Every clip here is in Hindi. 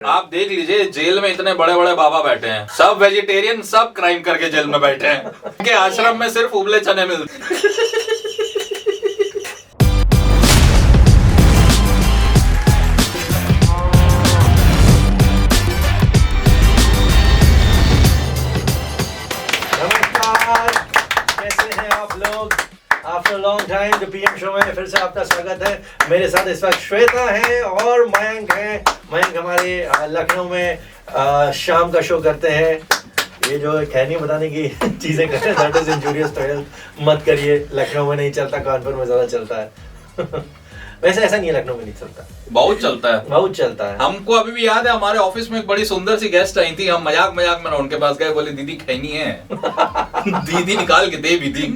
आप देख लीजिए जेल में इतने बड़े बड़े बाबा बैठे हैं, सब वेजिटेरियन, सब क्राइम करके जेल में बैठे हैं। इनके आश्रम में सिर्फ उबले चने मिलते। नमस्कार, कैसे हैं आप लोग? After long time the PM show में फिर से आपका स्वागत है। मेरे साथ इस वक्त श्वेता है और मयंक है। मयंक हमारे लखनऊ में शाम का शो करते हैं। ये जो खैनी बताने की चीजें कर रहे हैं that is injurious to health, मत करिए। लखनऊ में नहीं चलता, कानपुर में ज्यादा चलता है। वैसे ऐसा नहीं है, लखनऊ में नहीं चलता, बहुत चलता है, बहुत चलता है। हमको अभी भी याद है, हमारे ऑफिस में एक बड़ी सुंदर सी गेस्ट आई थी। हम मजाक मजाक में उनके पास गए, बोले दीदी खैनी है। दीदी निकाल के दे भी दी।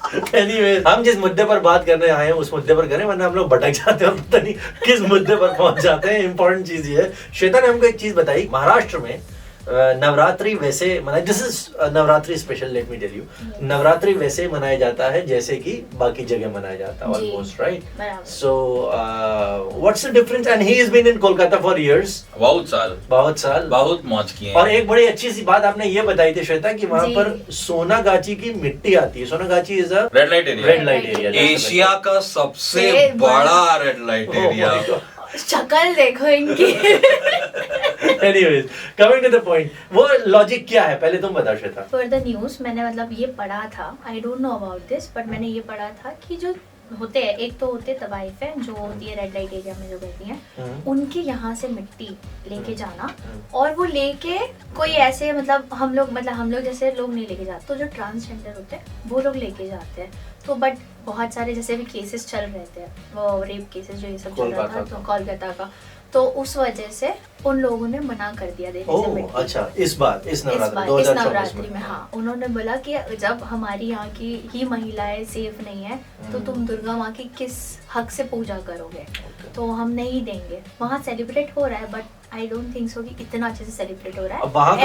Anyways, हम जिस मुद्दे पर बात करने आए हैं उस मुद्दे पर करें, वरना हम लोग भटक जाते हैं और पता नहीं किस मुद्दे पर पहुंच जाते हैं। इंपॉर्टेंट चीज ये है, श्वेता ने हमको एक चीज बताई। महाराष्ट्र में नवरात्रि वैसे मनाए, this is Navratri special, let me tell you. Navratri वैसे मनाया जाता है जैसे कि बाकी जगह मनाया जाता है, almost, right? So what's the difference? And he has been in Kolkata for years, बहुत साल बहुत मौज किए हैं। और एक बड़ी अच्छी सी बात आपने ये बताई थी श्वेता कि वहाँ पर सोनागाची की मिट्टी आती है। Sonagachi is a red light area, Asia का सबसे बड़ा रेड लाइट एरिया। शक्ल देखो इनकी। Anyways, coming to the point, वो लॉजिक क्या है पहले तुम बता श्वेता। For the news मैंने मतलब ये पढ़ा था, I don't know about this, but मैंने ये पढ़ा था कि जो होते हैं, एक तो होते तवाइफ है जो होती है रेड लाइट एरिया में जो रहती हैं, उनके यहाँ से मिट्टी लेके जाना और वो लेके कोई ऐसे मतलब हम लोग जैसे लोग नहीं लेके जाते, तो जो ट्रांसजेंडर होते हैं वो लोग लेके जाते हैं। तो बट बहुत सारे जैसे भी केसेस चल रहे थे, वो रेप केसेस जो ये सब चल रहा था तो कोलकाता का, तो उस वजह से उन लोगों ने मना कर दिया देने से मिट्टी। अच्छा, इस नवरात्रि 2024 में हाँ, उन्होंने बोला कि जब हमारी यहाँ की ही महिलाएं सेफ नहीं है तो तुम दुर्गा माँ की किस हक से पूजा करोगे? तो हम नहीं देंगे। वहाँ सेलिब्रेट हो रहा है but I don't think so कि इतना अच्छे से सेलिब्रेट हो रहा है। वहाँ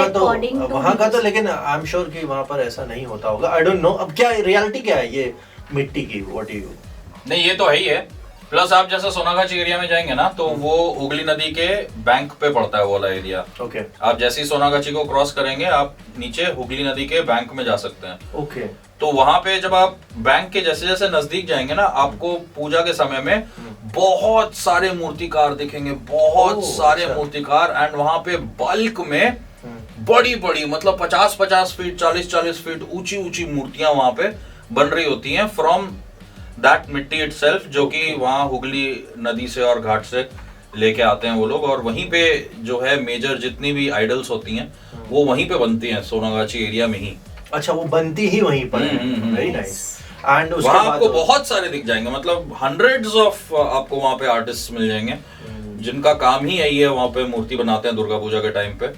का तो लेकिन आई एम श्योर कि वहाँ पर ऐसा नहीं होता होगा। आई डोंट नो अब क्या रियलिटी क्या है ये मिट्टी की, व्हाट यू। नहीं, ये तो है ही है। प्लस आप जैसे सोनागाची एरिया में जाएंगे ना तो वो हुगली नदी के बैंक पे पड़ता है वो वाला एरिया। ओके। आप जैसे ही सोनागाची को क्रॉस करेंगे आप नीचे हुगली नदी के बैंक में जा सकते हैं। ओके। तो वहां पे जब आप बैंक के जैसे जैसे नजदीक जाएंगे ना, आपको पूजा के समय में बहुत सारे मूर्तिकार दिखेंगे, बहुत सारे मूर्तिकार। एंड वहां पे बल्क में बड़ी बड़ी मतलब 50-50 फीट 40-40 फीट ऊंची ऊंची मूर्तियां वहां पे बन रही होती हैं फ्रॉम दैट मिट्टी इटसेल्फ, जो कि वहाँ हुगली नदी से और घाट से लेके आते हैं वो लोग। और वहीं पे जो है मेजर जितनी भी आइडल्स होती हैं वो वहीं पे बनती हैं, सोनागाची एरिया में ही। अच्छा, वो बनती ही वहीं पर है। Very nice. एंड उसके वहाँ बाद आपको बहुत सारे दिख जाएंगे, मतलब हंड्रेड्स ऑफ आपको वहाँ पे आर्टिस्ट मिल जाएंगे जिनका काम ही यही है, वहाँ पे मूर्ति बनाते हैं दुर्गा पूजा के टाइम पे।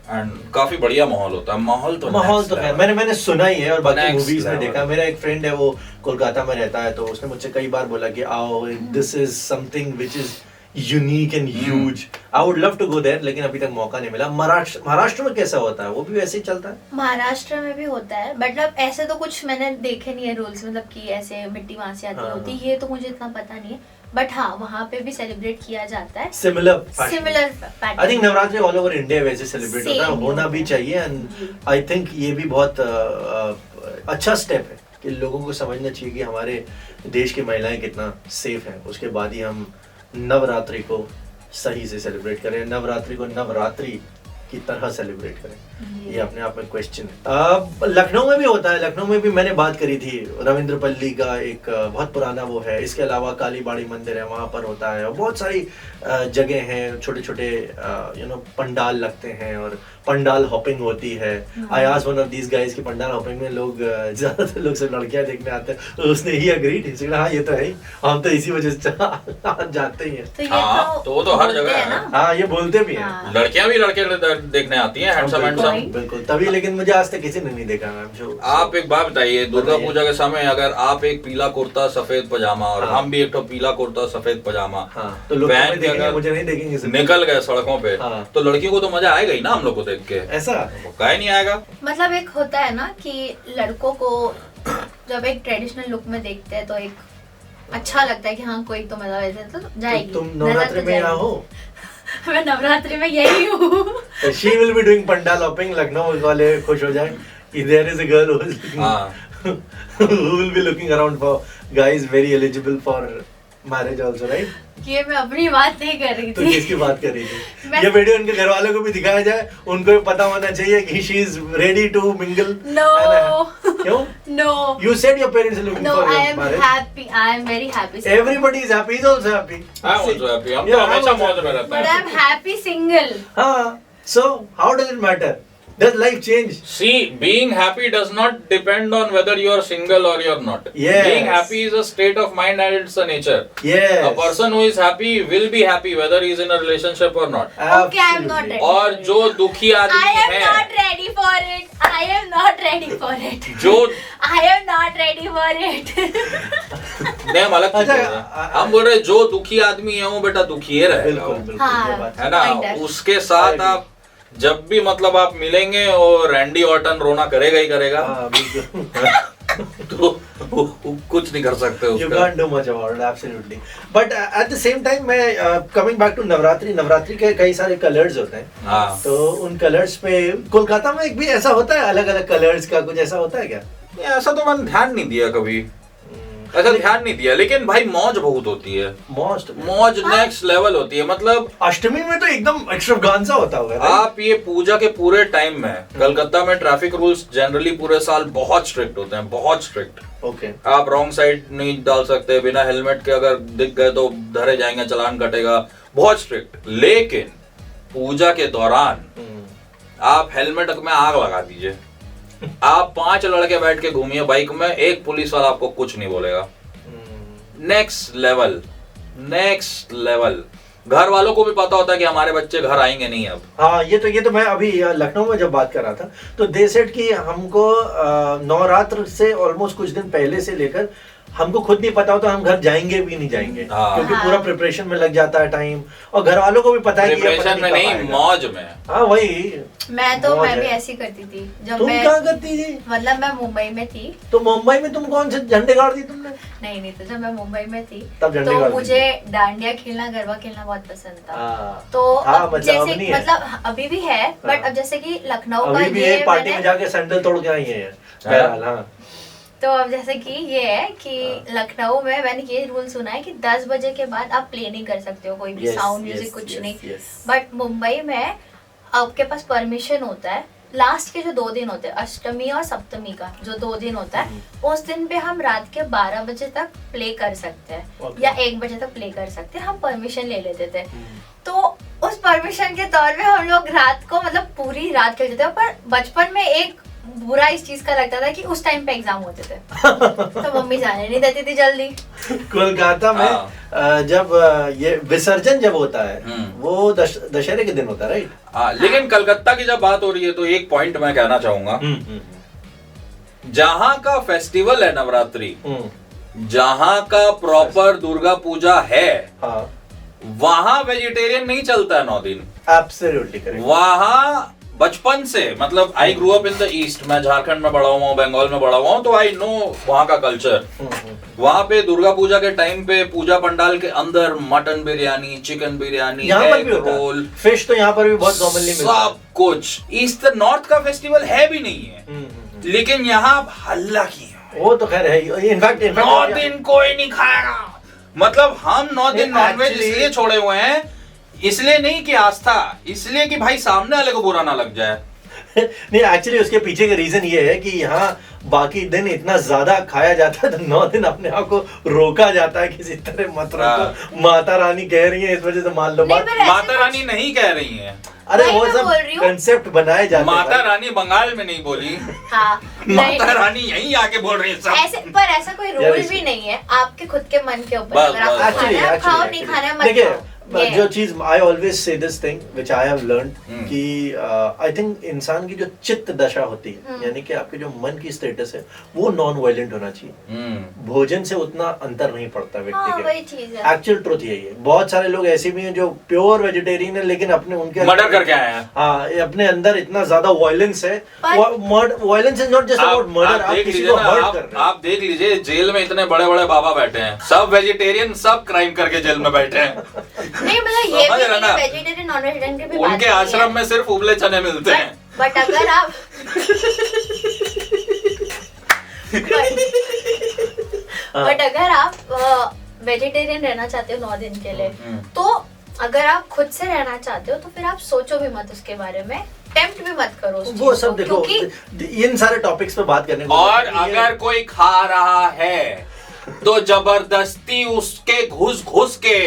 एंड काफी बढ़िया माहौल होता है। माहौल तो है, मैंने सुना ही है और बाकी मूवीज में देखा। मेरा एक फ्रेंड है वो कोलकाता में रहता है, तो उसने मुझसे कई बार बोला कि आओ, this is something which is unique and huge. I would love to go there, लेकिन अभी तक मौका नहीं मिला। महाराष्ट्र में कैसा होता है? वो भी वैसे ही चलता है? महाराष्ट्र में भी होता है, मतलब ऐसे तो कुछ मैंने देखे नहीं है रूल्स, मतलब कि ऐसे मिट्टी वहां से आती होती है, ये तो मुझे इतना पता नहीं है। बट हाँ, वहाँ पे भी सेलिब्रेट किया जाता है similar pattern. I think Navratri all over India वैसे सेलिब्रेट होता है, होना भी चाहिए। एंड आई थिंक ये भी बहुत अच्छा स्टेप है कि लोगों को समझना चाहिए कि हमारे देश की महिलाएं कितना सेफ हैं। उसके बाद ही हम नवरात्रि को सही से सेलिब्रेट करें, नवरात्रि को नवरात्रि की तरह सेलिब्रेट करें। ये अपने आप में क्वेश्चन है। लखनऊ में भी होता है। लखनऊ में भी मैंने बात करी थी, रविंद्रपल्ली का एक बहुत पुराना वो है। इसके अलावा कालीबाड़ी मंदिर है, वहाँ पर होता है। बहुत सारी जगह हैं, छोटे छोटे पंडाल लगते हैं और पंडाल हॉपिंग होती है। I asked one of these guys कि पंडाल हॉपिंग में लोग ज्यादातर लोग सिर्फ लड़कियां देखने आते हैं, तो उसने ही अग्रीड। हाँ, ये तो है, हम तो इसी वजह से जाते ही हैं। तो वो तो हर जगह है। हाँ, ये बोलते भी हैं। लड़कियां भी लड़के देखने आती हैं, हैंडसम हैंडसम। बिल्कुल, तभी। लेकिन मुझे आज तक किसी ने नहीं देखा। आप एक बात बताइए, दुर्गा पूजा के समय अगर आप एक पीला कुर्ता सफेद पजामा और हम भी एक तो पीला कुर्ता सफेद पजामा तो लोग अगर मुझे नहीं देखेंगे, निकल गए सड़कों पे, तो लड़कियों को तो मजा आएगा ही ना हम लोग को देख के। ऐसा काहे नहीं आएगा? मतलब एक होता है ना कि लड़कों को जब एक ट्रेडिशनल लुक में देखते हैं तो एक अच्छा लगता है कि हाँ कोई तो मजा वैसे तो जाएगी। तुम नवरात्रि में यहाँ हो? मैं नवरात्रि में यही हूँ। She will be doing pandal hopping, Lucknow वाले खुश हो जाए कि there is a girl who will be looking around for guys very eligible for marriage also, right? ये मैं अपनी बात नहीं कर रही तो थी। किसकी बात कर रही थी? मैं- ये वीडियो उनके घर वालों को भी दिखाया जाए, उनको भी पता होना चाहिए कि she is ready to mingle. No. क्यों? No. You said your parents are looking No, for I your am marriage. happy. I am very happy. Everybody is happy. He's also happy. I'm also happy. हम तो Yeah, I'm हमेशा also मौज में रहते But I हैं. am happy single. हाँ. So how does it matter? Does life change? See, being happy does not depend on whether you are single or you are not. Yes. Being happy is a state of mind and it's a nature. Yes. A person who is happy will be happy whether he is in a relationship or not. Okay, I am not Absolutely. ready. और जो दुखी I आदमी am है, not ready for it. I am not ready for it. जो I am not ready for it. नहीं, हम अलग चीज अच्छा, बोल रहे हैं। हम बोल रहे हैं जो दुखी आदमी है वो बेटा दुखी ही रहेगा। बिल्कुल बिल्कुल हाँ। ये बात है ना, Kind of. उसके साथ आप जब भी मतलब आप मिलेंगे और रैंडी ऑर्टन रोना करेगा ही करेगा। हाँ बिल्कुल तो कुछ नहीं कर सकते You उसका। can't do much about it, absolutely. But at the same time, मैं coming back to नवरात्रि के कई सारे कलर्स होते हैं। हाँ, तो उन कलर्स पे कोलकाता में एक भी ऐसा होता है, अलग अलग कलर्स का कुछ ऐसा होता है क्या? ये ऐसा तो मैंने ध्यान नहीं दिया कभी, ऐसा ध्यान नहीं दिया, लेकिन भाई मौज बहुत होती है। मौज मौज नेक्स्ट लेवल होती है। मतलब अष्टमी में तो एकदम एक्स्ट्रावागांजा होता होगा, right? आप ये पूजा के पूरे टाइम में कलकत्ता में ट्रैफिक रूल्स जनरली पूरे साल बहुत स्ट्रिक्ट होते हैं, बहुत स्ट्रिक्ट। Okay. आप रॉन्ग साइड नहीं डाल सकते, बिना हेलमेट के अगर दिख गए तो धरे जाएंगे, चालान कटेगा, बहुत स्ट्रिक्ट। लेकिन पूजा के दौरान आप हेलमेट में आग लगा दीजिए, आप 5 लड़के बैठ के घूमिए बाइक में, एक पुलिस वाला आपको कुछ नहीं बोलेगा। Next level, next level. घर वालों को भी पता होता है कि हमारे बच्चे घर आएंगे नहीं अब। हाँ, ये तो मैं अभी लखनऊ में जब बात कर रहा था तो दे सेड कि हमको नवरात्र से ऑलमोस्ट कुछ दिन पहले से लेकर हमको खुद नहीं पता होता हम घर जाएंगे भी नहीं जाएंगे, हाँ। क्योंकि पूरा प्रिपरेशन में लग जाता है टाइम, और घर वालों को भी पता है कि ये पता प्रिपरेशन में कब नहीं, आएगा। मौज में। हाँ वही। मैं मौज भी है। ऐसी करती थी जब तुम मैं, कहाँ करती थी? मतलब मैं मुंबई में थी। तो मुंबई में तुम कौन से झंडे गाड़ दी तुमने? नहीं तो जब मैं मुंबई में थी तब झंडे तो गाड़ दी। मुझे डांडिया खेलना, गरबा खेलना बहुत पसंद था। हाँ। तो हाँ, अब मतलब अब जैसे नहीं है। मतलब अभी भी है, बट हाँ। अब जैसे कि लखनऊ का अभी भी ये एक पार्टी में मैंने, जाके सैंडल तोड़ के आई है बहरहाल। हाँ। तो अब जैसे कि ये है कि लखनऊ में मैंने ये रूल सुना है कि 10 बजे के बाद आप प्ले नहीं कर सकते हो कोई भी Yes, साउंड yes, म्यूजिक, कुछ yes, नहीं। yes. बट मुंबई में आपके पास परमिशन होता है, लास्ट के जो 2 दिन होते हैं, अष्टमी और सप्तमी का जो 2 दिन होता है, उस दिन पे हम रात के 12 बजे तक प्ले कर सकते हैं Okay. या 1 बजे तक प्ले कर सकते हैं। हम परमिशन ले लेते थे। तो उस परमिशन के तौर पे हम लोग रात को मतलब पूरी रात खेलते थे। पर बचपन में एक बुरा इस चीज का लगता था कि उस टाइम पे एग्जाम होते थे तो मम्मी जाने नहीं देती थी जल्दी। कोलकाता में हाँ। जब ये विसर्जन जब होता है वो दशहरे के दिन होता है, राइट? हाँ, लेकिन कलकत्ता की जब बात हो रही है तो एक पॉइंट मैं कहना चाहूंगा, जहां का फेस्टिवल है नवरात्रि, जहां का प्रॉपर दुर्गा पूजा है, हाँ, वहां वेजिटेरियन नहीं चलता है 9 दिन। Absolutely correct. वहां बचपन से, मतलब I grow up in the east, मैं झारखंड में बड़ा हुआ हूँ, बंगाल में बड़ा हुआ हूँ, तो आई नो वहां का कल्चर। वहां पे दुर्गा पूजा के टाइम पे पूजा पंडाल के अंदर मटन बिरयानी, चिकन बिरयानी, यहाँ पर एग भी होता रोल, है, फिश तो यहाँ पर भी बहुत कॉमनली मिलता है। सब कुछ। ईस्ट नॉर्थ का फेस्टिवल है भी नहीं है, लेकिन यहाँ आप हल्ला किए, वो तो खैर है। इनफैक्ट 9 दिन कोई नहीं खाएगा। मतलब हम 9 दिन नहीं, नॉनवेज actually- इसलिए छोड़े हुए हैं, इसलिए नहीं कि आस्था, इसलिए कि भाई सामने वाले को बुरा ना लग जाए। नहीं, एक्चुअली उसके पीछे का रीजन ये है कि यहाँ बाकी दिन इतना ज्यादा खाया जाता है तो 9 दिन अपने आप को रोका जाता है किसी तरह। मत रोको, माता रानी कह रही है इस वजह से मान लो नहीं, बात। पर ऐसे माता रानी नहीं कह रही है, अरे वही वो मैं सब बोल रही हूँ। कंसेप्ट बनाए जाते हैं माता भाई। रानी बंगाल में नहीं बोली, हाँ, माता रानी यहीं आके बोल रही है सब। ऐसा कोई यार, रूल भी नहीं है, आपके खुद के मन के ऊपर। बस, अगर आपको बस, खाना है आप खाओ, नहीं खाना है मत देखिए, खाओ। ये जो है। चीज I always say this thing which I have learned कि आई थिंक इंसान की जो चित्त दशा होती है, यानी कि आपके जो मन की स्टेटस है, वो नॉन वायलेंट होना चाहिए। भोजन से उतना अंतर नहीं पड़ता व्यक्ति हाँ, के। वही चीज है। एक्चुअल ट्रुथ यही है। बहुत सारे लोग ऐसे भी हैं जो प्योर वेजिटेरियन है, लेकिन अपने उनके मर्डर करके आए हैं। हाँ, ये अपने अंदर इतना ज्यादा वायलेंस है। Violence is not just about murder. आप देख किसी लीजिए को ना, हर्ट कर रहे हैं। आप देख लीजिए जेल में इतने बड़े बड़े बाबा बैठे हैं, सब वेजिटेरियन, सब क्राइम करके जेल में बैठे हैं। नहीं मतलब ये समझ भी रहे ना? वेजिटेरियन नॉन वेजिटेरियन के भी बात उनके नहीं है। आश्रम में सिर्फ उबले चने मिलते हैं। बट अगर आप बट अगर आप वेजिटेरियन रहना चाहते हो 9 दिन के लिए, तो अगर आप खुद से रहना चाहते हो तो फिर आप सोचो भी मत उसके बारे में, टेम्प्ट भी मत करो उस वो चीज सब को, देखो, क्योंकि इन सारे टॉपिक्स पे बात करने को और अगर कोई खा रहा है तो जबरदस्ती उसके घुस घुस के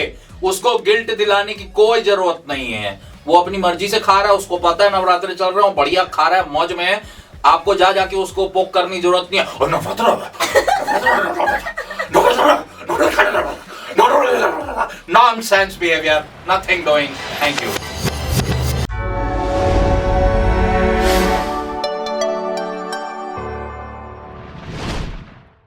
उसको गिल्ट दिलाने की कोई जरूरत नहीं है। वो अपनी मर्जी से खा रहा है, उसको पता है नवरात्रि चल रहा हूँ, बढ़िया खा रहा है, मौज में है। आपको जा जाके उसको पोक करने की जरूरत नहीं है। और nonsense behaviour, nothing doing. Thank you.